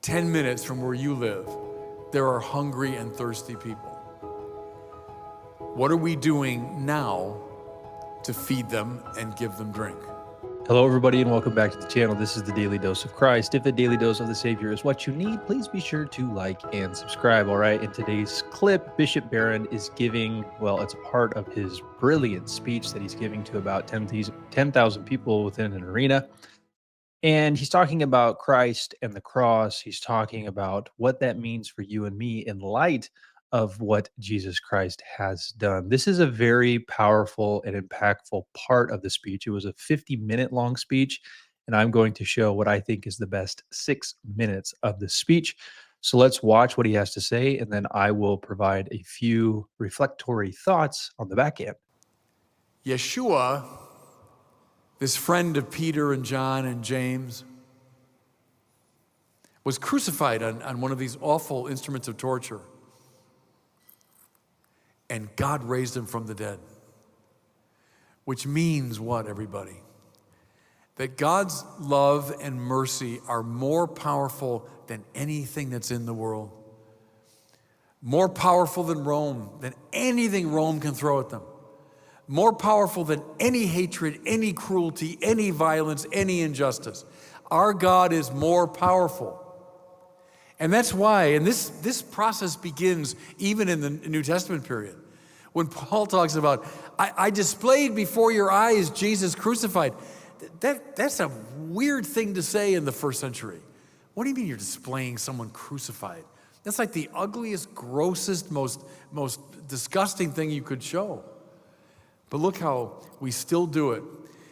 10 minutes from where you live, there are hungry and thirsty people. What are we doing now to feed them and give them drink? Hello, everybody, and welcome back to the channel. This is the Daily Dose of Christ. If a daily dose of the Savior is what you need, please be sure to like and subscribe. All right, in today's clip, Bishop Barron is giving, well, it's a part of his brilliant speech that he's giving to about 10,000 people within an arena. And he's talking about Christ and the cross. He's talking about what that means for you and me in light of what Jesus Christ has done. This is a very powerful and impactful part of the speech. It was a 50-minute long speech, and I'm going to show what I think is the best 6 minutes of the speech. So let's watch what he has to say, and then I will provide a few reflectory thoughts on the back end. Yeshua, this friend of Peter and John and James, was crucified on one of these awful instruments of torture. And God raised him from the dead. Which means what, everybody? That God's love and mercy are more powerful than anything that's in the world. More powerful than Rome, than anything Rome can throw at them. More powerful than any hatred, any cruelty, any violence, any injustice. Our God is more powerful. And that's why, and this process begins even in the New Testament period. When Paul talks about, I displayed before your eyes Jesus crucified. That's a weird thing to say in the first century. What do you mean you're displaying someone crucified? That's like the ugliest, grossest, most disgusting thing you could show. But look how we still do it.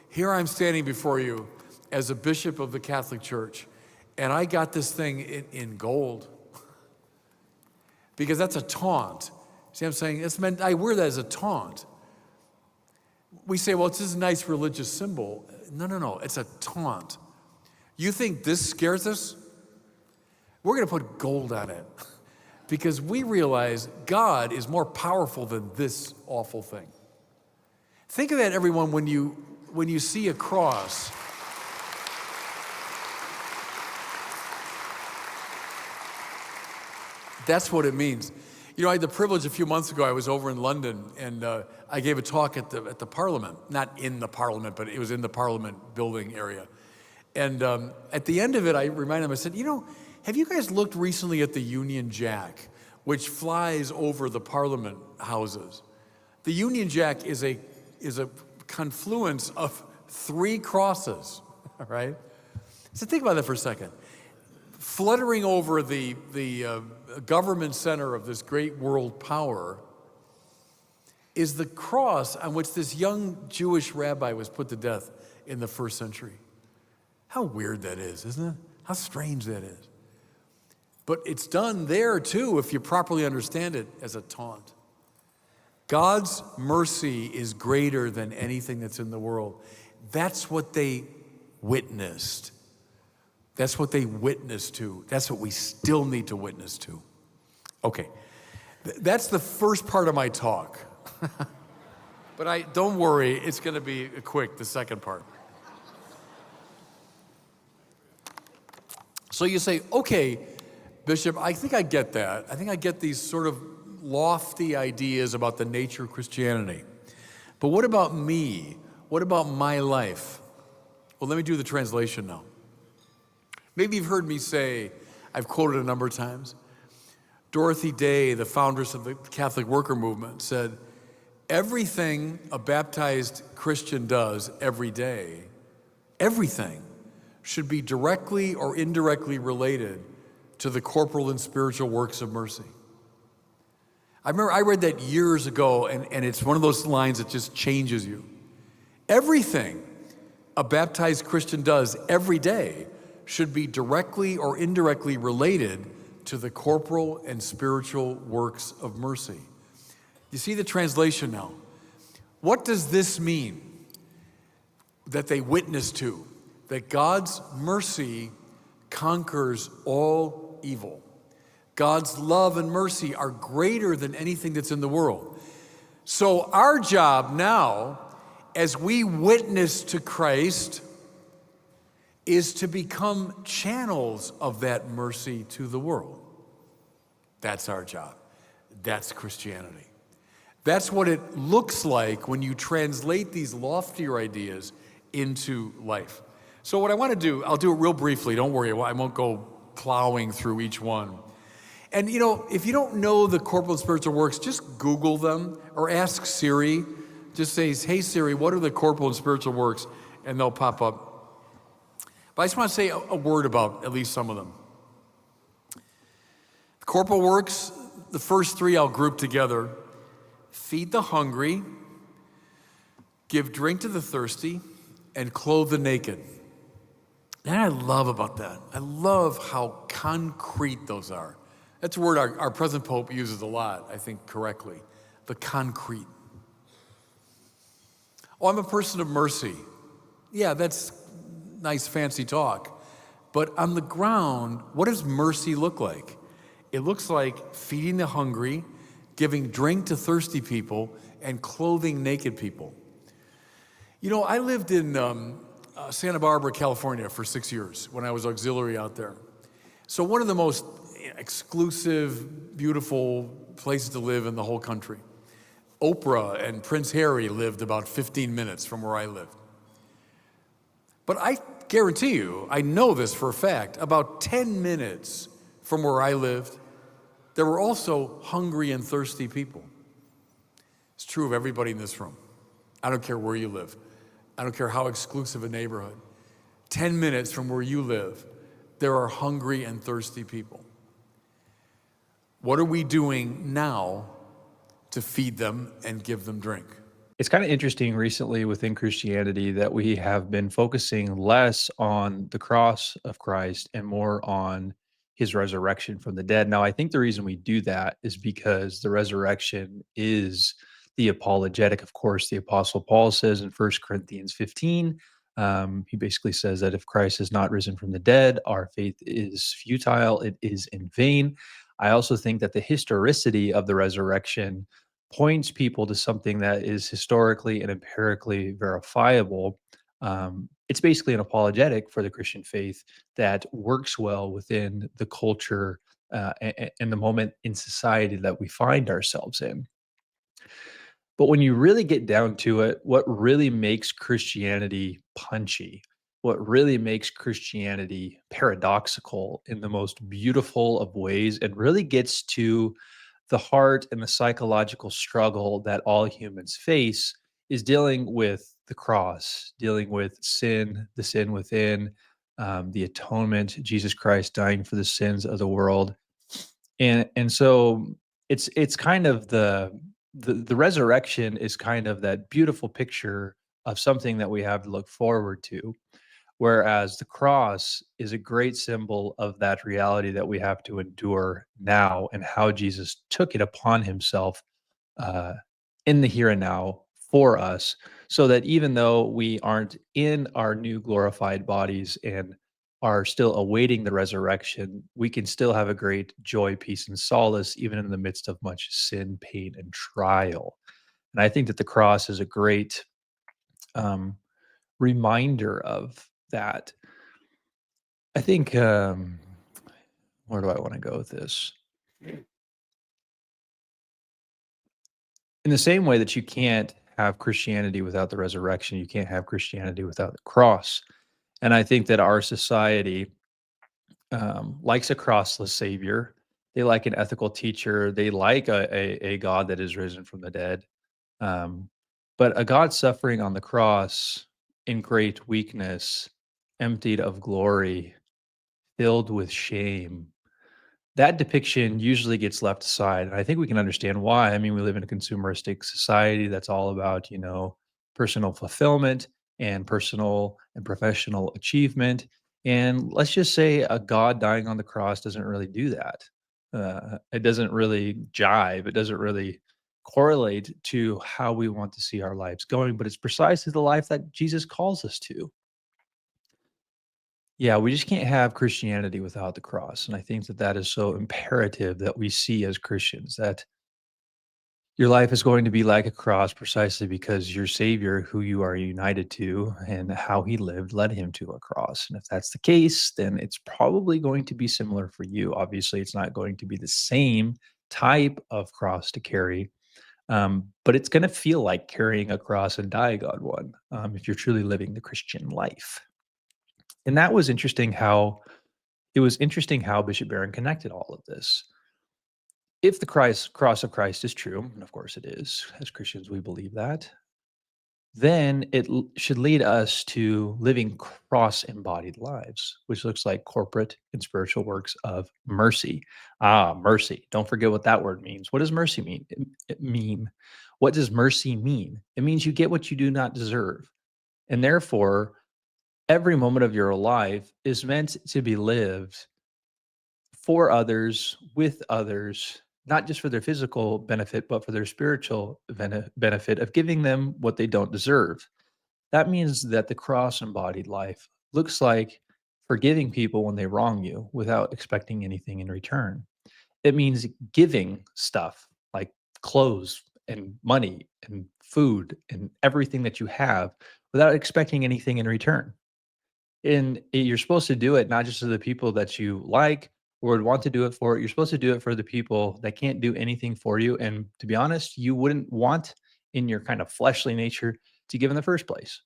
Here I'm standing before you as a bishop of the Catholic Church, and I got this thing in gold. Because that's a taunt. See what I'm saying? It's meant, I wear that as a taunt. We say, well, it's this nice religious symbol. No, it's a taunt. You think this scares us? We're going to put gold on it because we realize God is more powerful than this awful thing. Think of that, everyone, when you see a cross. That's what it means. You know, I had the privilege a few months ago, I was over in London, and I gave a talk at the Parliament. Not in the Parliament, but it was in the Parliament building area. And at the end of it, I reminded them, I said, you know, have you guys looked recently at the Union Jack, which flies over the Parliament houses? The Union Jack is a confluence of 3 crosses, all right? So think about that for a second. Fluttering over the government center of this great world power is the cross on which this young Jewish rabbi was put to death in the first century. How weird that is, isn't it? How strange that is. But it's done there too, if you properly understand it, as a taunt. God's mercy is greater than anything that's in the world. That's what they witnessed. That's what they witnessed to. That's what we still need to witness to. Okay, that's the first part of my talk. But don't worry, it's going to be quick, the second part. So you say, okay, Bishop, I think I get that. I think I get these sort of lofty ideas about the nature of Christianity. But what about me? What about my life? Well, let me do the translation now. Maybe you've heard me say, I've quoted a number of times, Dorothy Day, the foundress of the Catholic worker movement, said, everything a baptized Christian does every day, everything should be directly or indirectly related to the corporal and spiritual works of mercy. I remember I read that years ago, and it's one of those lines that just changes you. Everything a baptized Christian does every day should be directly or indirectly related to the corporal and spiritual works of mercy. You see the translation now. What does this mean that they witness to? That God's mercy conquers all evil. God's love and mercy are greater than anything that's in the world. So our job now, as we witness to Christ, is to become channels of that mercy to the world. That's our job. That's Christianity. That's what it looks like when you translate these loftier ideas into life. So what I want to do, I'll do it real briefly, don't worry, I won't go plowing through each one. And if you don't know the corporal and spiritual works, just Google them or ask Siri. Just say, hey Siri, what are the corporal and spiritual works? And they'll pop up. But I just want to say a word about at least some of them. The corporal works, the first three I'll group together. Feed the hungry, give drink to the thirsty, and clothe the naked. And I love about that. I love how concrete those are. That's a word our present Pope uses a lot, I think correctly. The concrete. Oh, I'm a person of mercy. Yeah, that's nice fancy talk. But on the ground, what does mercy look like? It looks like feeding the hungry, giving drink to thirsty people, and clothing naked people. I lived in Santa Barbara, California for 6 years when I was auxiliary out there. So one of the most exclusive, beautiful places to live in the whole country. Oprah and Prince Harry lived about 15 minutes from where I lived. But I guarantee you, I know this for a fact, about 10 minutes from where I lived, there were also hungry and thirsty people. It's true of everybody in this room. I don't care where you live. I don't care how exclusive a neighborhood. 10 minutes from where you live, there are hungry and thirsty people. What are we doing now to feed them and give them drink? It's kind of interesting recently within Christianity that we have been focusing less on the cross of Christ and more on his resurrection from the dead. Now, I think the reason we do that is because the resurrection is the apologetic. Of course, the Apostle Paul says in 1 Corinthians 15, he basically says that if Christ has not risen from the dead, our faith is futile, it is in vain. I also think that the historicity of the resurrection points people to something that is historically and empirically verifiable. It's basically an apologetic for the Christian faith that works well within the culture and the moment in society that we find ourselves in. But when you really get down to it, what really makes Christianity punchy, what really makes Christianity paradoxical in the most beautiful of ways, and really gets to the heart and the psychological struggle that all humans face is dealing with the cross, dealing with sin, the sin within, the atonement, Jesus Christ dying for the sins of the world. And so it's kind of the resurrection is kind of that beautiful picture of something that we have to look forward to, whereas the cross is a great symbol of that reality that we have to endure now and how Jesus took it upon himself uh, in the here and now for us, so that even though we aren't in our new glorified bodies and are still awaiting the resurrection, we can still have a great joy, peace, and solace, even in the midst of much sin, pain, and trial. And I think that the cross is a great um, reminder of that. I think, where do I want to go with this? In the same way that you can't have Christianity without the resurrection, you can't have Christianity without the cross. And I think that our society likes a crossless savior. They like an ethical teacher. They like a God that is risen from the dead. Um, but a God suffering on the cross in great weakness, emptied of glory, filled with shame, that depiction usually gets left aside, and I think we can understand why. I mean, we live in a consumeristic society that's all about, personal fulfillment and personal and professional achievement. And let's just say a God dying on the cross doesn't really do that. It doesn't really jive. It doesn't really correlate to how we want to see our lives going, but it's precisely the life that Jesus calls us to. Yeah, we just can't have Christianity without the cross, and I think that that is so imperative that we see as Christians, that Your life is going to be like a cross precisely because your Savior, who you are united to and how he lived, led him to a cross. And if that's the case, then it's probably going to be similar for you. Obviously, it's not going to be the same type of cross to carry, but it's going to feel like carrying a cross and dying on one if you're truly living the Christian life. And that was interesting how Bishop Barron connected all of this. If the cross of Christ is true, and of course it is, as Christians we believe that, then it should lead us to living cross embodied lives, which looks like corporate and spiritual works of mercy. Ah, mercy. Don't forget what that word means. What does mercy mean? What does mercy mean? It means you get what you do not deserve. And therefore, every moment of your life is meant to be lived for others, with others, not just for their physical benefit, but for their spiritual benefit of giving them what they don't deserve. That means that the cross embodied life looks like forgiving people when they wrong you without expecting anything in return. It means giving stuff like clothes and money and food and everything that you have without expecting anything in return. And you're supposed to do it not just to the people that you like or would want to do it for. You're supposed to do it for the people that can't do anything for you. And to be honest, you wouldn't want in your kind of fleshly nature to give in the first place.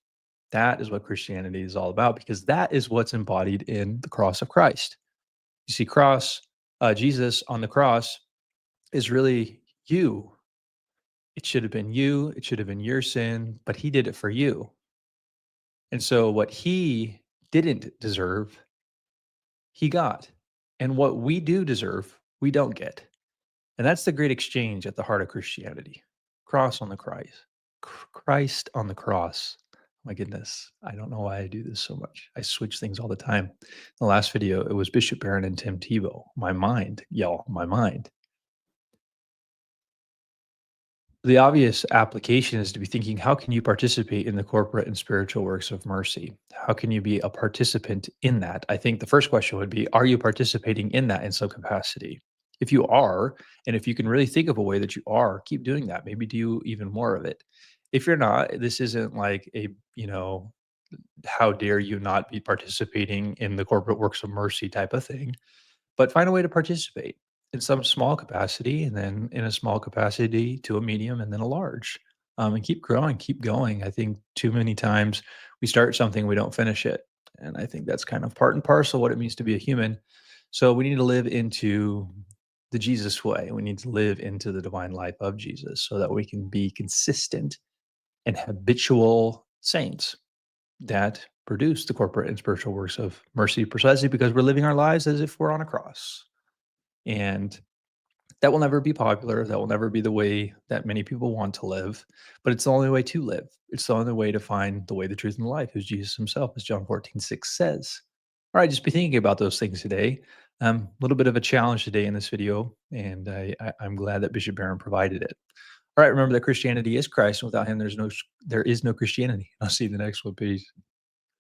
That is what Christianity is all about because that is what's embodied in the cross of Christ. You see, Jesus on the cross is really you. It should have been you. It should have been your sin, but he did it for you. And so what he didn't deserve, he got. And what we do deserve, we don't get. And that's the great exchange at the heart of Christianity. Cross on the Christ. Christ on the cross. My goodness, I don't know why I do this so much. I switch things all the time. In the last video, it was Bishop Barron and Tim Tebow. My mind, y'all, my mind. The obvious application is to be thinking, how can you participate in the corporate and spiritual works of mercy? How can you be a participant in that? I think the first question would be, are you participating in that in some capacity? If you are, and if you can really think of a way that you are, keep doing that. Maybe do even more of it. If you're not, this isn't like a, how dare you not be participating in the corporate works of mercy type of thing, but find a way to participate in some small capacity and then in a small capacity to a medium and then a large, and keep growing, keep going. I think too many times we start something, we don't finish it. And I think that's kind of part and parcel what it means to be a human. So we need to live into the Jesus way. We need to live into the divine life of Jesus so that we can be consistent and habitual saints that produce the corporate and spiritual works of mercy precisely because we're living our lives as if we're on a cross. And that will never be popular. That will never be the way that many people want to live, but it's the only way to live. It's the only way to find the way, the truth, and the life, who's Jesus himself, as John 14:6 says. All right, just be thinking about those things today. A little bit of a challenge today in this video, and I'm glad that Bishop Barron provided it. All right, remember that Christianity is Christ, and without him, there is no Christianity. I'll see you in the next one. Peace.